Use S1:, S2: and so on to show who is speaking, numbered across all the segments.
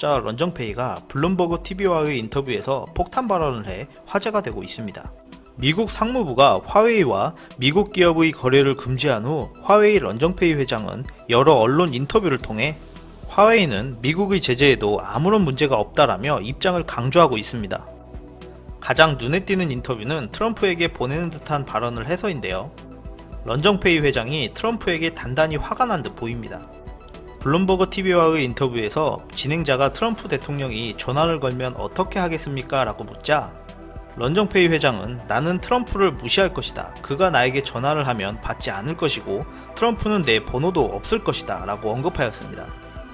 S1: 사업자 런정페이가 블룸버그 TV와의 인터뷰에서 폭탄 발언을 해 화제가 되고 있습니다. 미국 상무부가 화웨이와 미국 기업의 거래를 금지한 후 화웨이 런정페이 회장은 여러 언론 인터뷰를 통해 화웨이는 미국의 제재에도 아무런 문제가 없다라며 입장을 강조하고 있습니다. 가장 눈에 띄는 인터뷰는 트럼프에게 보내는 듯한 발언을 해서인데요. 런정페이 회장이 트럼프에게 단단히 화가 난 듯 보입니다. 블룸버그 TV와의 인터뷰에서 진행자가 트럼프 대통령이 전화를 걸면 어떻게 하겠습니까? 라고 묻자 런정페이 회장은 나는 트럼프를 무시할 것이다. 그가 나에게 전화를 하면 받지 않을 것이고 트럼프는 내 번호도 없을 것이다 라고 언급하였습니다.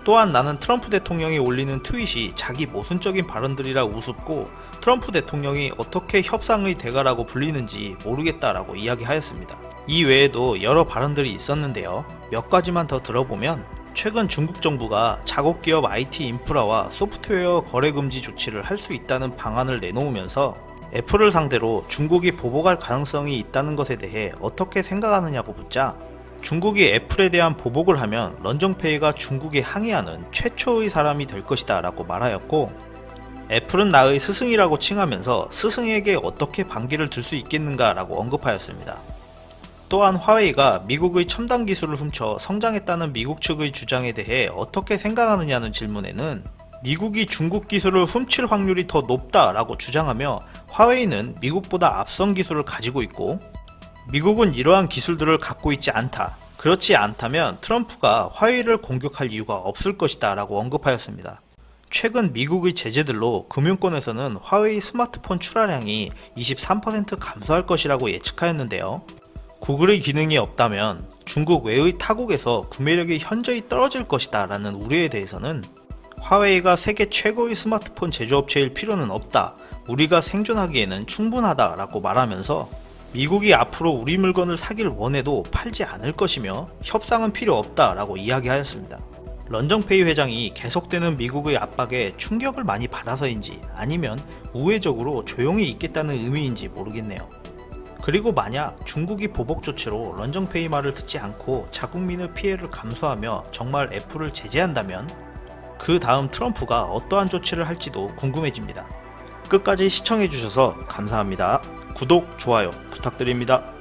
S1: 또한 나는 트럼프 대통령이 올리는 트윗이 자기 모순적인 발언들이라 우습고 트럼프 대통령이 어떻게 협상의 대가라고 불리는지 모르겠다라고 이야기하였습니다. 이 외에도 여러 발언들이 있었는데요. 몇 가지만 더 들어보면 최근 중국 정부가 자국기업 IT 인프라와 소프트웨어 거래 금지 조치를 할 수 있다는 방안을 내놓으면서 애플을 상대로 중국이 보복할 가능성이 있다는 것에 대해 어떻게 생각하느냐고 묻자 중국이 애플에 대한 보복을 하면 런정페이가 중국에 항의하는 최초의 사람이 될 것이다 라고 말하였고, 애플은 나의 스승이라고 칭하면서 스승에게 어떻게 반기를 들 수 있겠는가 라고 언급하였습니다. 또한 화웨이가 미국의 첨단 기술을 훔쳐 성장했다는 미국 측의 주장에 대해 어떻게 생각하느냐는 질문에는 미국이 중국 기술을 훔칠 확률이 더 높다 라고 주장하며 화웨이는 미국보다 앞선 기술을 가지고 있고 미국은 이러한 기술들을 갖고 있지 않다. 그렇지 않다면 트럼프가 화웨이를 공격할 이유가 없을 것이다 라고 언급하였습니다. 최근 미국의 제재들로 금융권에서는 화웨이 스마트폰 출하량이 23% 감소할 것이라고 예측하였는데요. 구글의 기능이 없다면 중국 외의 타국에서 구매력이 현저히 떨어질 것이다 라는 우려에 대해서는 화웨이가 세계 최고의 스마트폰 제조업체일 필요는 없다. 우리가 생존하기에는 충분하다 라고 말하면서 미국이 앞으로 우리 물건을 사길 원해도 팔지 않을 것이며 협상은 필요 없다 라고 이야기하였습니다. 런정페이 회장이 계속되는 미국의 압박에 충격을 많이 받아서인지 아니면 우회적으로 조용히 있겠다는 의미인지 모르겠네요. 그리고 만약 중국이 보복 조치로 런정페이 말을 듣지 않고 자국민의 피해를 감수하며 정말 애플을 제재한다면 그 다음 트럼프가 어떠한 조치를 할지도 궁금해집니다. 끝까지 시청해주셔서 감사합니다. 구독, 좋아요 부탁드립니다.